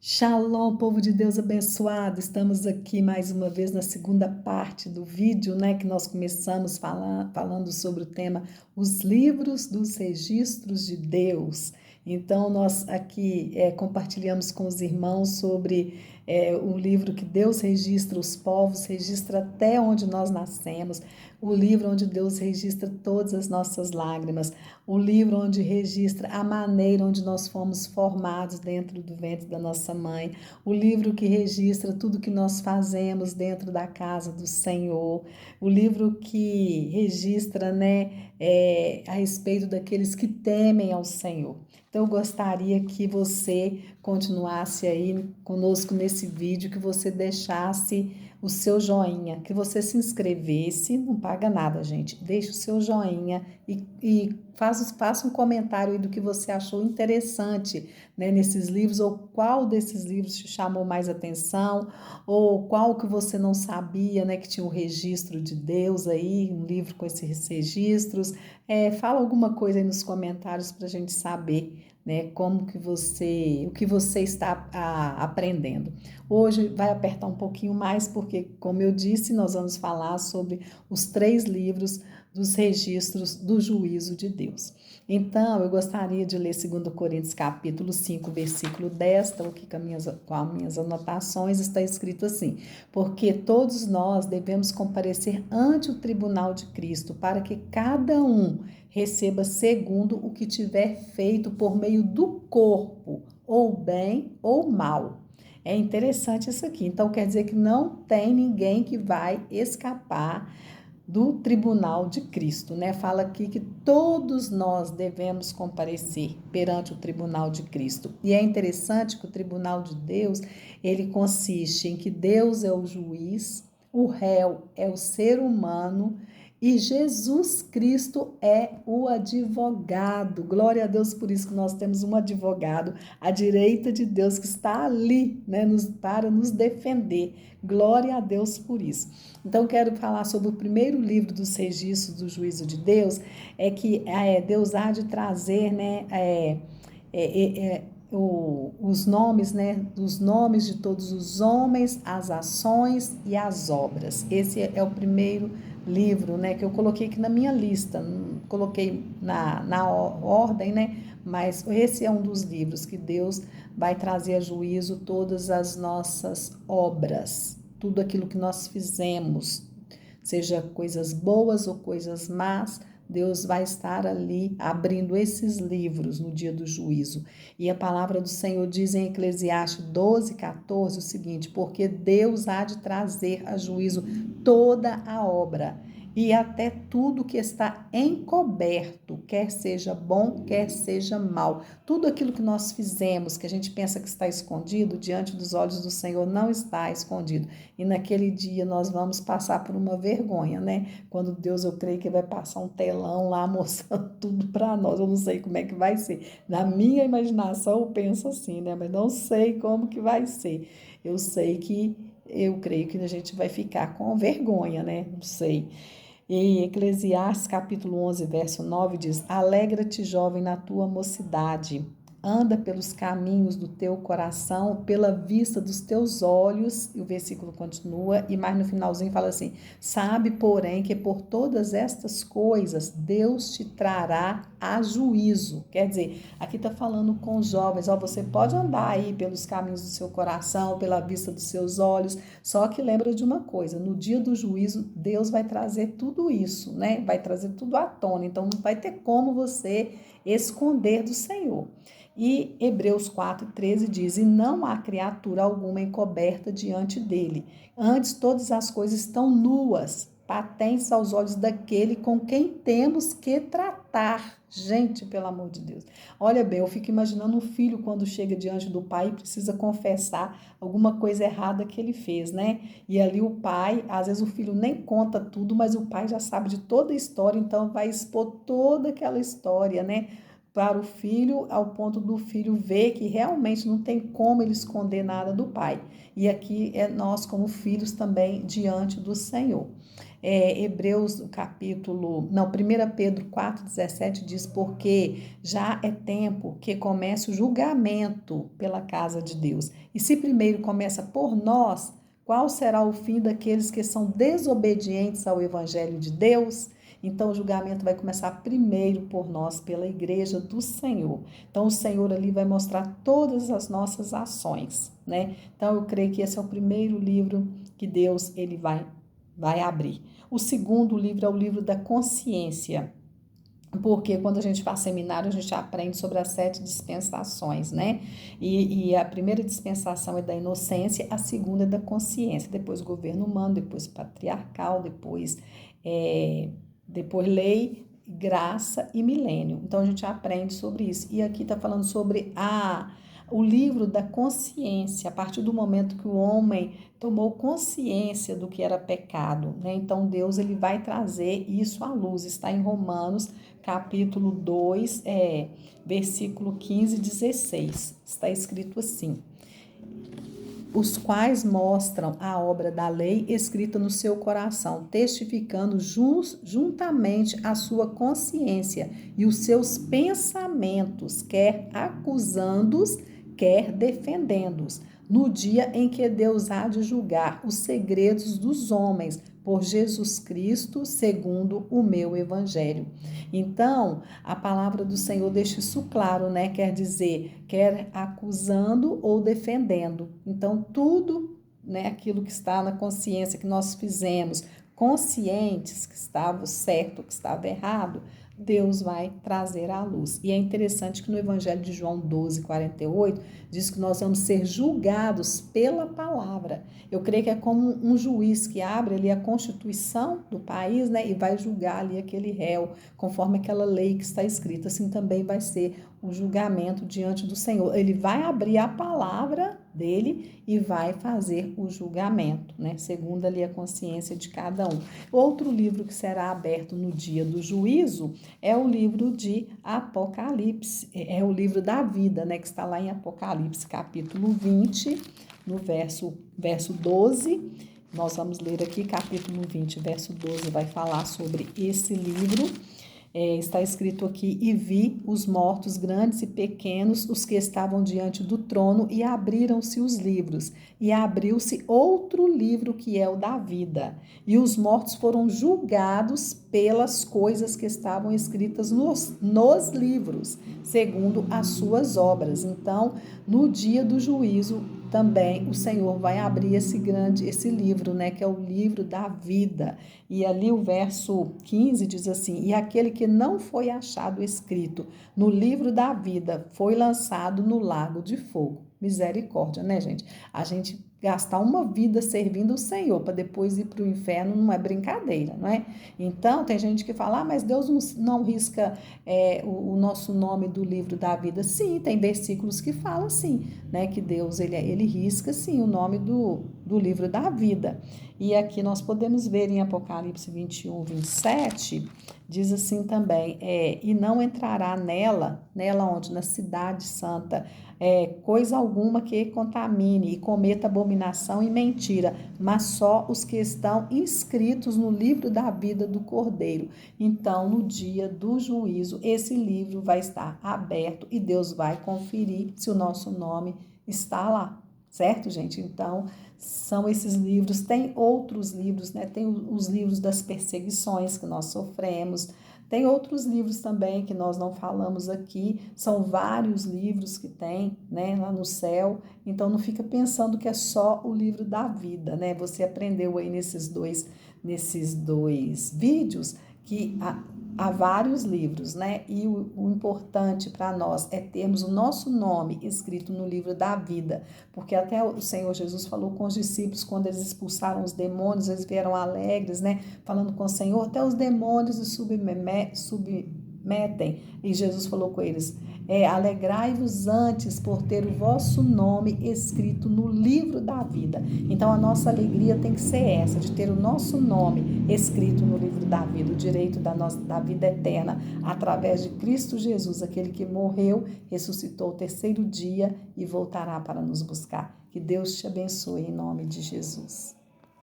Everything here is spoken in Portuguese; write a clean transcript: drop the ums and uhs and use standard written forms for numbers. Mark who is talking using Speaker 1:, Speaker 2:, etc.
Speaker 1: Shalom, povo de Deus abençoado. Estamos aqui mais uma vez na segunda parte do vídeo, né, que nós começamos falando sobre o tema Os Livros dos Registros de Deus. Então, nós aqui compartilhamos com os irmãos sobre o livro que Deus registra os povos, registra até onde nós nascemos, o livro onde Deus registra todas as nossas lágrimas, o livro onde registra a maneira onde nós fomos formados dentro do ventre da nossa mãe, o livro que registra tudo que nós fazemos dentro da casa do Senhor, o livro que registra, né, a respeito daqueles que temem ao Senhor. Então, eu gostaria que você continuasse aí conosco nesse vídeo, que você deixasse o seu joinha, que você se inscrevesse, não paga nada, gente. Deixe o seu joinha e faça um comentário aí do que você achou interessante, né, nesses livros, ou qual desses livros te chamou mais atenção, ou qual que você não sabia, né, que tinha o registro de Deus aí, um livro com esses registros. Fala alguma coisa aí nos comentários para a gente saber, né, o que você está aprendendo. Hoje vai apertar um pouquinho mais, porque, como eu disse, nós vamos falar sobre os 3 livros dos registros do juízo de Deus. Então, eu gostaria de ler 2 Coríntios capítulo 5, versículo 10, então aqui com as minhas anotações está escrito assim: porque todos nós devemos comparecer ante o tribunal de Cristo, para que cada um receba segundo o que tiver feito por meio do corpo, ou bem ou mal. É interessante isso aqui. Então, quer dizer que não tem ninguém que vai escapar do tribunal de Cristo, né? Fala aqui que todos nós devemos comparecer perante o tribunal de Cristo. E é interessante que o tribunal de Deus, ele consiste em que Deus é o juiz, o réu é o ser humano e Jesus Cristo é o advogado. Glória a Deus por isso que nós temos um advogado à direita de Deus que está ali, né, para nos defender. Glória a Deus por isso. Então, quero falar sobre o primeiro livro dos registros do juízo de Deus, que Deus há de trazer, né, os nomes, né, dos nomes de todos os homens, as ações e as obras. Esse é o primeiro livro, né, que eu coloquei aqui na minha lista, não coloquei na ordem, né, mas esse é um dos livros que Deus vai trazer a juízo todas as nossas obras, tudo aquilo que nós fizemos, seja coisas boas ou coisas más. Deus vai estar ali abrindo esses livros no dia do juízo. E a palavra do Senhor diz em Eclesiastes 12:14 o seguinte: porque Deus há de trazer a juízo toda a obra e até tudo que está encoberto, quer seja bom, quer seja mal. Tudo aquilo que nós fizemos, que a gente pensa que está escondido, diante dos olhos do Senhor não está escondido. E naquele dia nós vamos passar por uma vergonha, né? Quando Deus, eu creio que vai passar um telão lá mostrando tudo para nós. Eu não sei como é que vai ser. Na minha imaginação eu penso assim, né? Mas não sei como que vai ser. Eu creio que a gente vai ficar com vergonha, né? Não sei. Em Eclesiastes capítulo 11, verso 9 diz: alegra-te, jovem, na tua mocidade. Anda pelos caminhos do teu coração, pela vista dos teus olhos. E o versículo continua, e mais no finalzinho fala assim: sabe, porém, que por todas estas coisas Deus te trará a juízo. Quer dizer, aqui está falando com os jovens: ó, você pode andar aí pelos caminhos do seu coração, pela vista dos seus olhos, só que lembra de uma coisa: no dia do juízo, Deus vai trazer tudo isso, né? Vai trazer tudo à tona. Então, não vai ter como você esconder do Senhor. E Hebreus 4:13 diz: e não há criatura alguma encoberta diante dele. Antes, todas as coisas estão nuas, patentes aos olhos daquele com quem temos que tratar. Gente, pelo amor de Deus. Olha bem, eu fico imaginando um filho quando chega diante do pai e precisa confessar alguma coisa errada que ele fez, né? E ali o pai, às vezes o filho nem conta tudo, mas o pai já sabe de toda a história, então vai expor toda aquela história, né, para o filho, ao ponto do filho ver que realmente não tem como ele esconder nada do pai. E aqui é nós como filhos também diante do Senhor. Hebreus, o capítulo, não, 1 Pedro 4,17 diz, porque já é tempo que comece o julgamento pela casa de Deus. E se primeiro começa por nós, qual será o fim daqueles que são desobedientes ao evangelho de Deus? Então, o julgamento vai começar primeiro por nós, pela igreja do Senhor. Então, o Senhor ali vai mostrar todas as nossas ações, né? Então, eu creio que esse é o primeiro livro que Deus ele vai abrir. O segundo livro é o livro da consciência. Porque quando a gente faz seminário, a gente aprende sobre as 7 dispensações, né? E a primeira dispensação é da inocência, a segunda é da consciência, depois governo humano, depois patriarcal, depois lei, graça e milênio. Então a gente aprende sobre isso. E aqui está falando sobre o livro da consciência, a partir do momento que o homem tomou consciência do que era pecado, né? Então Deus ele vai trazer isso à luz. Está em Romanos, capítulo 2, versículo 15 e 16. Está escrito assim: os quais mostram a obra da lei escrita no seu coração, testificando juntamente a sua consciência e os seus pensamentos, quer acusando-os, quer defendendo-os, no dia em que Deus há de julgar os segredos dos homens, por Jesus Cristo, segundo o meu evangelho. Então, a palavra do Senhor deixa isso claro, né? Quer dizer, quer acusando ou defendendo. Então, tudo, né, aquilo que está na consciência que nós fizemos, conscientes que estava certo, que estava errado, Deus vai trazer à luz. E é interessante que no Evangelho de João 12:48 diz que nós vamos ser julgados pela palavra. Eu creio que é como um juiz que abre ali a constituição do país, né, e vai julgar ali aquele réu, conforme aquela lei que está escrita. Assim também vai ser o julgamento diante do Senhor. Ele vai abrir a palavra dele e vai fazer o julgamento, né? Segundo ali a consciência de cada um. Outro livro que será aberto no dia do juízo é o livro de Apocalipse, é o livro da vida, né? Que está lá em Apocalipse, capítulo 20, no verso 12. Nós vamos ler aqui, capítulo 20, verso 12, vai falar sobre esse livro. Está escrito aqui: e vi os mortos grandes e pequenos, os que estavam diante do trono, e abriram-se os livros, e abriu-se outro livro que é o da vida, e os mortos foram julgados pelas coisas que estavam escritas nos livros, segundo as suas obras. Então, no dia do juízo, também o Senhor vai abrir esse livro, né, que é o livro da vida. E ali o verso 15 diz assim: e aquele que não foi achado escrito no livro da vida foi lançado no lago de fogo. Misericórdia, né, gente? A gente gastar uma vida servindo o Senhor para depois ir para o inferno não é brincadeira, não é? Então, tem gente que fala, mas Deus não risca o nosso nome do livro da vida. Sim, tem versículos que falam assim, né? Que Deus, ele risca, sim, o nome do livro da vida. E aqui nós podemos ver em Apocalipse 21, 27, diz assim também, e não entrará nela onde? Na cidade santa, coisa alguma que contamine e cometa abominação e mentira, mas só os que estão inscritos no livro da vida do Cordeiro. Então, no dia do juízo, esse livro vai estar aberto e Deus vai conferir se o nosso nome está lá. Certo, gente? Então, são esses livros. Tem outros livros, né? Tem os livros das perseguições que nós sofremos. Tem outros livros também que nós não falamos aqui. São vários livros que tem, né, lá no céu. Então, não fica pensando que é só o livro da vida, né? Você aprendeu aí nesses dois vídeos que há vários livros, né? E o importante para nós é termos o nosso nome escrito no livro da vida, porque até o Senhor Jesus falou com os discípulos quando eles expulsaram os demônios, eles vieram alegres, né? Falando com o Senhor, até os demônios se submetem. E Jesus falou com eles: alegrai-vos antes por ter o vosso nome escrito no livro da vida. Então a nossa alegria tem que ser essa, de ter o nosso nome escrito no livro da vida, o direito da vida eterna, através de Cristo Jesus, aquele que morreu, ressuscitou o terceiro dia e voltará para nos buscar. Que Deus te abençoe em nome de Jesus.